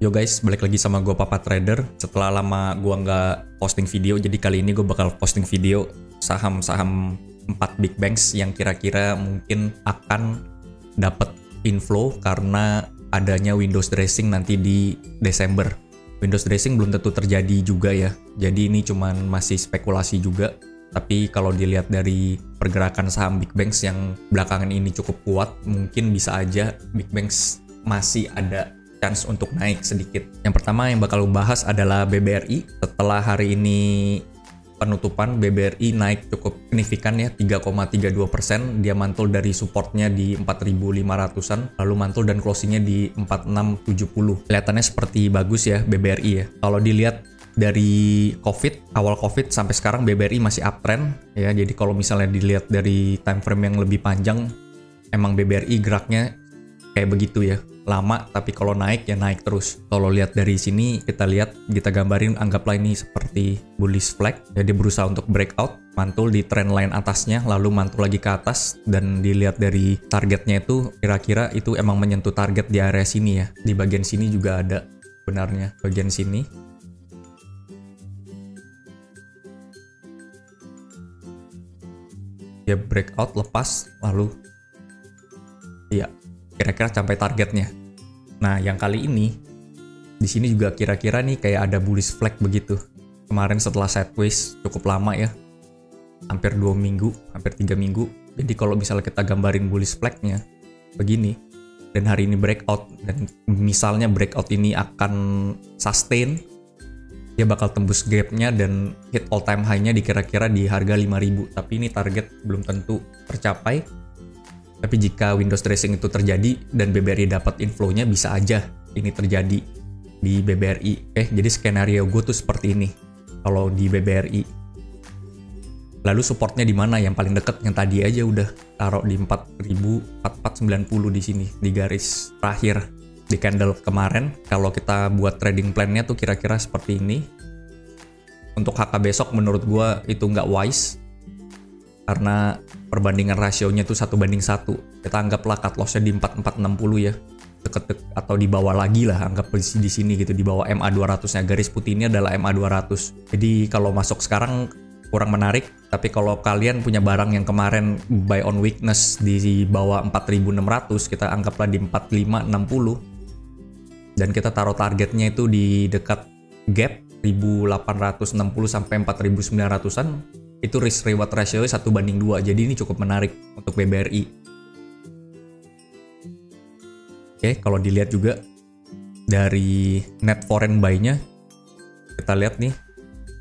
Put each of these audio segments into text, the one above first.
Yo guys, balik lagi sama gue Papa Trader. Setelah lama gue nggak posting video, jadi kali ini gue bakal posting video saham-saham 4 big banks yang kira-kira mungkin akan dapat inflow karena adanya Windows dressing nanti di Desember. Windows dressing belum tentu terjadi juga ya, jadi ini cuman masih spekulasi juga. Tapi kalau dilihat dari pergerakan saham big banks yang belakangan ini cukup kuat, mungkin bisa aja big banks masih ada chance untuk naik sedikit. Yang pertama yang bakal gue bahas adalah BBRI. Setelah hari ini penutupan, BBRI naik cukup signifikan ya, 3,32%. Dia mantul dari supportnya di 4.500-an, lalu mantul dan closingnya di 4.670. Kelihatannya seperti bagus ya BBRI ya. Kalau dilihat dari awal COVID sampai sekarang BBRI masih uptrend ya. Jadi kalau misalnya dilihat dari time frame yang lebih panjang, emang BBRI geraknya kayak begitu ya, lama, tapi kalau naik ya naik terus. Kalau lihat dari sini, kita gambarin, anggaplah ini seperti bullish flag. Jadi berusaha untuk breakout, mantul di trend line atasnya, lalu mantul lagi ke atas, dan dilihat dari targetnya itu, kira-kira itu emang menyentuh target di area sini ya. Di bagian sini juga ada benarnya, bagian sini. Dia breakout, lepas, lalu iya, kira-kira sampai targetnya. Nah, yang kali ini di sini juga kira-kira nih kayak ada bullish flag begitu. Kemarin setelah sideways cukup lama ya. Hampir 2 minggu, hampir 3 minggu. Jadi kalau misalnya kita gambarin bullish flagnya begini, dan hari ini breakout, dan misalnya breakout ini akan sustain, dia bakal tembus gapnya dan hit all time high-nya kira-kira di harga 5.000. Tapi ini target belum tentu tercapai. Tapi jika Windows dressing itu terjadi dan BBRI dapat inflow-nya, bisa aja ini terjadi di BBRI. Jadi skenario gue tuh seperti ini kalau di BBRI. Lalu supportnya di mana? Yang paling dekat yang tadi aja udah taruh di 4.490 di sini, di garis terakhir di candle kemarin. Kalau kita buat trading plan-nya tuh kira-kira seperti ini. Untuk HK besok menurut gue itu nggak wise, karena perbandingan rasionya itu 1:1. Kita anggaplah cut loss-nya di 4460 ya. Deket atau di bawah lagi lah, anggap posisi di sini gitu, di bawah MA 200-nya. Garis putih ini adalah MA 200. Jadi kalau masuk sekarang kurang menarik, tapi kalau kalian punya barang yang kemarin buy on weakness di bawah 4600, kita anggaplah di 4560. Dan kita taruh targetnya itu di dekat gap 1860 sampai 4900-an. Itu risk reward ratio 1:2, jadi ini cukup menarik untuk BBRI. Kalau dilihat juga dari net foreign buy-nya, kita lihat nih,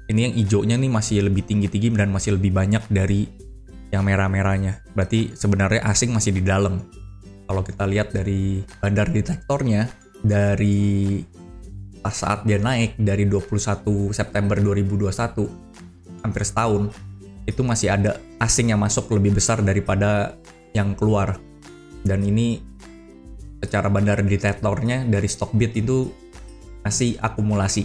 ini yang hijaunya nih masih lebih tinggi-tinggi dan masih lebih banyak dari yang merah-merahnya. Berarti sebenarnya asing masih di dalam. Kalau kita lihat dari bandar detektornya, dari pas saat dia naik dari 21 September 2021, hampir setahun, itu masih ada asing yang masuk lebih besar daripada yang keluar. Dan ini secara bandar detektornya dari Stockbit itu masih akumulasi.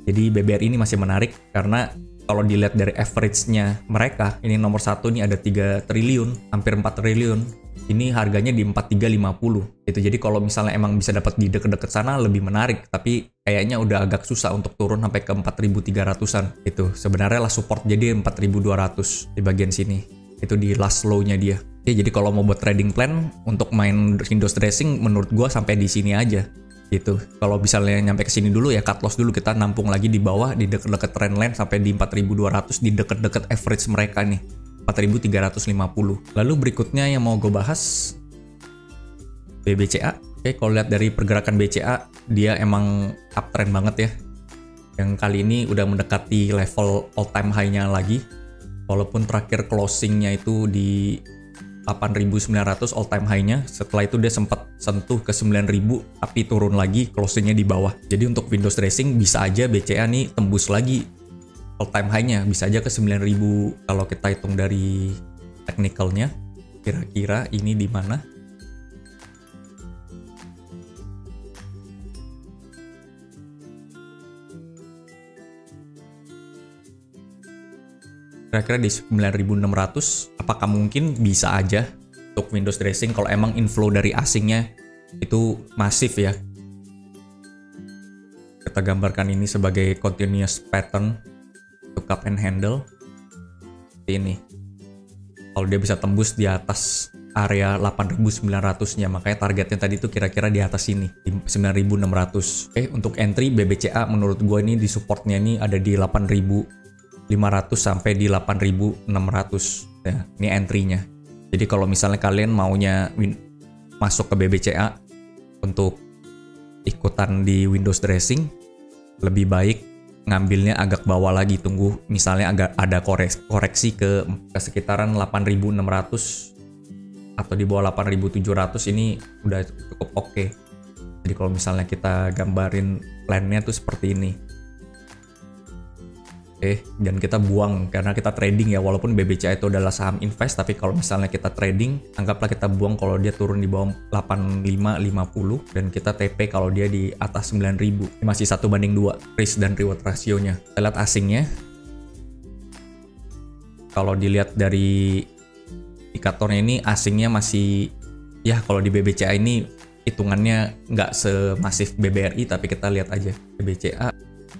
Jadi BBRI ini masih menarik karena kalau dilihat dari average-nya mereka, ini nomor 1 nih ada 3 triliun, hampir 4 triliun. Ini harganya di 4350. Itu jadi kalau misalnya emang bisa dapat di deket-deket sana lebih menarik, tapi kayaknya udah agak susah untuk turun sampai ke 4300-an. Itu sebenarnya lah support, jadi 4200 di bagian sini. Itu di last low-nya dia. Jadi kalau mau buat trading plan untuk main Windows dressing, menurut gua sampai di sini aja. Gitu. Kalau misalnya nyampe ke sini dulu ya cut loss dulu, kita nampung lagi di bawah di deket-deket trend line sampai di 4200, di deket-deket average mereka nih. 4.350. Lalu berikutnya yang mau gue bahas BBCA. Kalau lihat dari pergerakan BCA, dia emang uptrend banget ya. Yang kali ini udah mendekati level all time high-nya lagi. Walaupun terakhir closing-nya itu di 8.900 all time high-nya. Setelah itu dia sempat sentuh ke 9.000, tapi turun lagi, closing-nya di bawah. Jadi untuk Windows dressing bisa aja BCA nih tembus lagi all time high-nya, bisa aja ke 9.000 kalau kita hitung dari technical-nya. Kira-kira ini di mana? Kira-kira di 9.600. Apakah mungkin? Bisa aja untuk Windows dressing kalau emang inflow dari asingnya itu masif ya. kita gambarkan ini sebagai continuous pattern untuk cup and handle. Seperti ini. Kalau dia bisa tembus di atas area 8.900-nya, makanya targetnya tadi itu kira-kira di atas ini, di 9.600. Oke, untuk entry BBCA menurut gue ini di supportnya ini ada di 8.500 sampai di 8.600. Ya, ini entry-nya. Jadi kalau misalnya kalian maunya masuk ke BBCA untuk ikutan di Windows dressing, lebih baik ngambilnya agak bawah lagi, tunggu misalnya agak ada koreksi ke sekitaran 8.600 atau di bawah 8.700, ini udah cukup oke. Jadi kalau misalnya kita gambarin plan-nya tuh seperti ini. Oke, dan kita buang karena kita trading ya, walaupun BBCA itu adalah saham invest, tapi kalau misalnya kita trading, anggaplah kita buang kalau dia turun di bawah 8550 dan kita TP kalau dia di atas 9000. Ini masih 1:2 risk dan reward rasionya. Kita lihat asingnya. Kalau dilihat dari indikatornya ini, asingnya masih, ya kalau di BBCA ini hitungannya nggak semasif BBRI, tapi kita lihat aja BBCA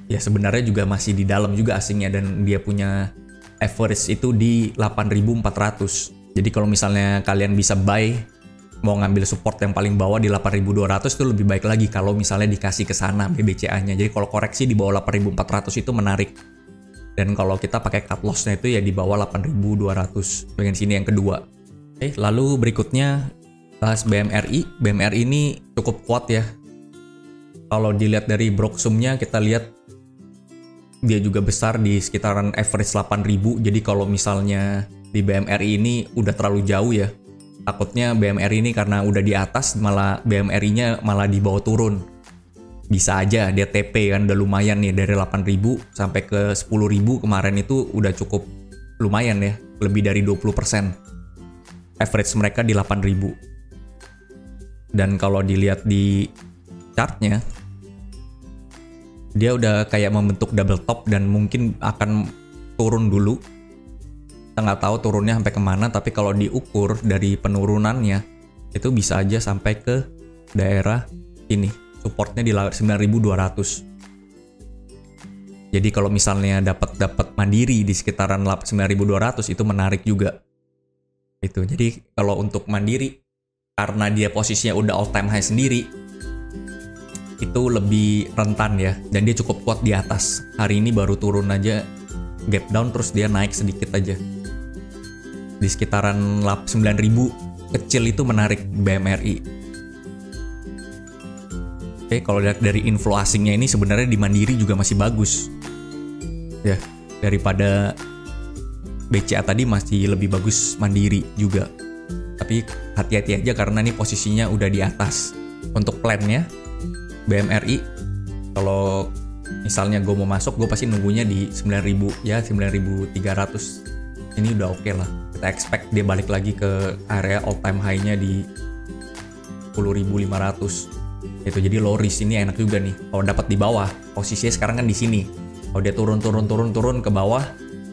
ya sebenarnya juga masih di dalam juga asingnya, dan dia punya average itu di 8.400. Jadi kalau misalnya kalian bisa buy, mau ngambil support yang paling bawah di 8.200 itu lebih baik lagi kalau misalnya dikasih ke sana BBCA-nya. Jadi kalau koreksi di bawah 8.400 itu menarik. Dan kalau kita pakai cut loss-nya itu ya di bawah 8.200. Bagian sini yang kedua. Oke, lalu berikutnya bahas BMRI. BMRI ini cukup kuat ya. Kalau dilihat dari Broksum-nya, kita lihat dia juga besar di sekitaran average 8.000. Jadi kalau misalnya di BMRI ini udah terlalu jauh ya, takutnya BMRI ini karena udah di atas, malah BMRI-nya malah di bawah turun. Bisa aja dia TP kan, udah lumayan nih dari 8.000 sampai ke 10.000 kemarin itu udah cukup lumayan ya, lebih dari 20%. Average mereka di 8.000. Dan kalau dilihat di chartnya, dia udah kayak membentuk double top dan mungkin akan turun dulu. Kita nggak tahu turunnya sampai kemana, tapi kalau diukur dari penurunannya itu bisa aja sampai ke daerah ini, supportnya di 9.200. Jadi kalau misalnya dapat mandiri di sekitaran 9.200 itu menarik juga. Itu. Jadi kalau untuk mandiri, karena dia posisinya udah all time high sendiri, itu lebih rentan ya, dan dia cukup kuat di atas. Hari ini baru turun aja, gap down, terus dia naik sedikit aja di sekitaran 9.000 kecil, itu menarik BMRI. Oke, kalau lihat dari inflow asingnya ini sebenarnya di Mandiri juga masih bagus ya, daripada BCA tadi masih lebih bagus Mandiri juga. Tapi hati-hati aja karena ini posisinya udah di atas. Untuk plannya BMRI, kalau misalnya gue mau masuk, gue pasti nunggunya di 9.000 ya, 9.300. Ini udah oke lah. Kita expect dia balik lagi ke area all time high-nya di 10.500. Itu jadi low risk, ini enak juga nih. Kalau dapat di bawah, posisinya sekarang kan di sini. Kalau dia turun ke bawah,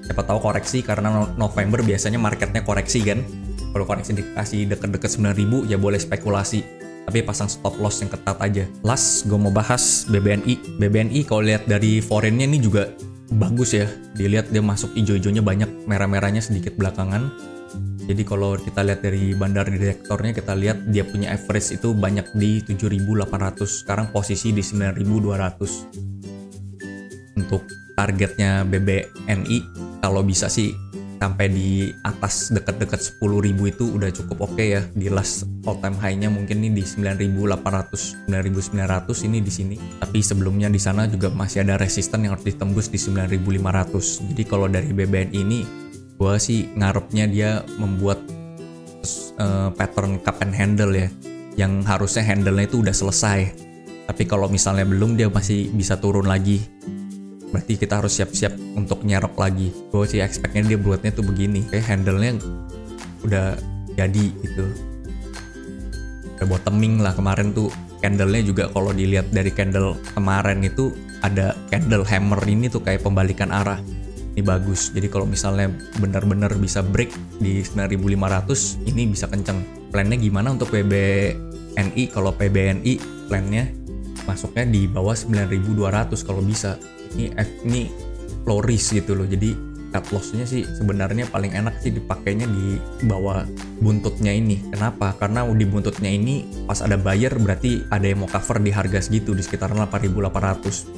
siapa tahu koreksi, karena November biasanya marketnya koreksi kan. Kalau koreksi dikasih deket-deket 9.000 ya boleh spekulasi. Tapi pasang stop loss yang ketat aja. Last, gue mau bahas BBNI. BBNI kalau lihat dari foreign-nya ini juga bagus ya. Dilihat dia masuk hijau-hijaunya banyak, merah-merahnya sedikit belakangan. Jadi kalau kita lihat dari bandar direktornya, kita lihat dia punya average itu banyak di 7.800. Sekarang posisi di 9.200. Untuk targetnya BBNI, kalau bisa sih sampai di atas deket-deket 10.000 itu udah cukup oke ya. Di last all time high-nya mungkin ini di 9.800, 9.900 ini di sini. Tapi sebelumnya di sana juga masih ada resisten yang harus ditembus di 9.500. Jadi kalau dari BBNI ini, gue sih ngarepnya dia membuat pattern cup and handle ya, yang harusnya handle-nya itu udah selesai. Tapi kalau misalnya belum, dia masih bisa turun lagi. Berarti kita harus siap-siap untuk nyerap lagi. Gue sih expect-nya dia buatnya tuh begini. Kayak handle-nya udah jadi gitu. Udah bottoming lah kemarin tuh. Candle-nya juga kalau dilihat dari candle kemarin itu ada candle hammer ini tuh kayak pembalikan arah. Ini bagus. Jadi kalau misalnya benar-benar bisa break di 9.500, ini bisa kenceng. Plannya gimana untuk PBNI? Kalau PBNI plannya masuknya di bawah 9.200 kalau bisa. Ini low risk gitu loh, jadi cut loss-nya sih sebenarnya paling enak sih dipakainya di bawah buntutnya ini. Kenapa? Karena di buntutnya ini pas ada buyer berarti ada yang mau cover di harga segitu, di sekitar 8.800.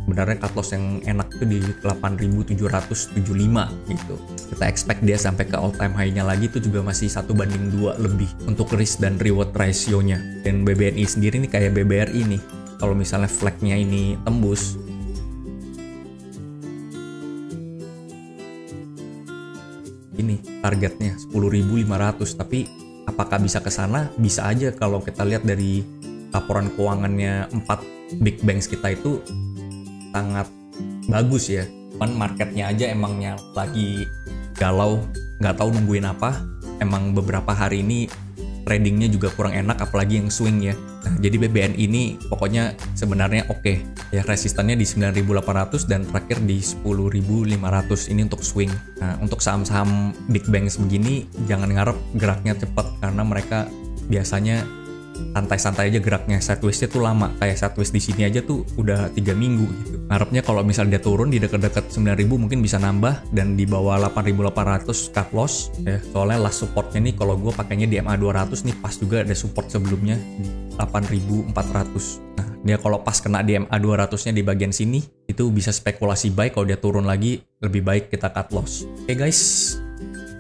Sebenarnya cut loss yang enak itu di 8.775 gitu. Kita expect dia sampai ke all time high-nya lagi itu juga masih 1/2 lebih untuk risk dan reward ratio-nya. Dan BBNI sendiri nih kayak BBRI nih, kalau misalnya flag-nya ini tembus, ini targetnya 10.500, tapi apakah bisa ke sana? Bisa aja kalau kita lihat dari laporan keuangannya 4 big banks kita itu sangat bagus ya. Cuman marketnya aja emangnya lagi galau, nggak tahu nungguin apa. Emang beberapa hari ini tradingnya juga kurang enak, apalagi yang swing ya. Nah, jadi BBN ini pokoknya sebenarnya oke. Ya, resistannya di 9.800 dan terakhir di 10.500 ini untuk swing. Nah, untuk saham-saham big banks begini jangan ngarep geraknya cepat, karena mereka biasanya santai-santai aja geraknya. Sideways-nya tuh lama, kayak sideways di sini aja tuh udah 3 minggu gitu. Ngarepnya kalau misalnya dia turun di dekat-dekat 9.000 mungkin bisa nambah, dan di bawah 8.800 cut loss ya. Soalnya last supportnya nih kalau gue pakainya di MA 200 nih, pas juga ada support sebelumnya di 8.400. Nah, dia kalau pas kena di MA 200-nya di bagian sini itu bisa spekulasi buy. Kalau dia turun lagi lebih baik kita cut loss. Oke guys,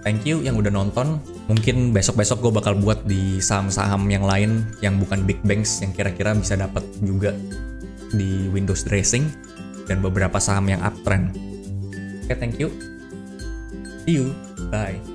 thank you yang udah nonton. Mungkin besok-besok gue bakal buat di saham-saham yang lain yang bukan big banks yang kira-kira bisa dapat juga di Windows dressing, dan beberapa saham yang uptrend. Oke, thank you. See you. Bye.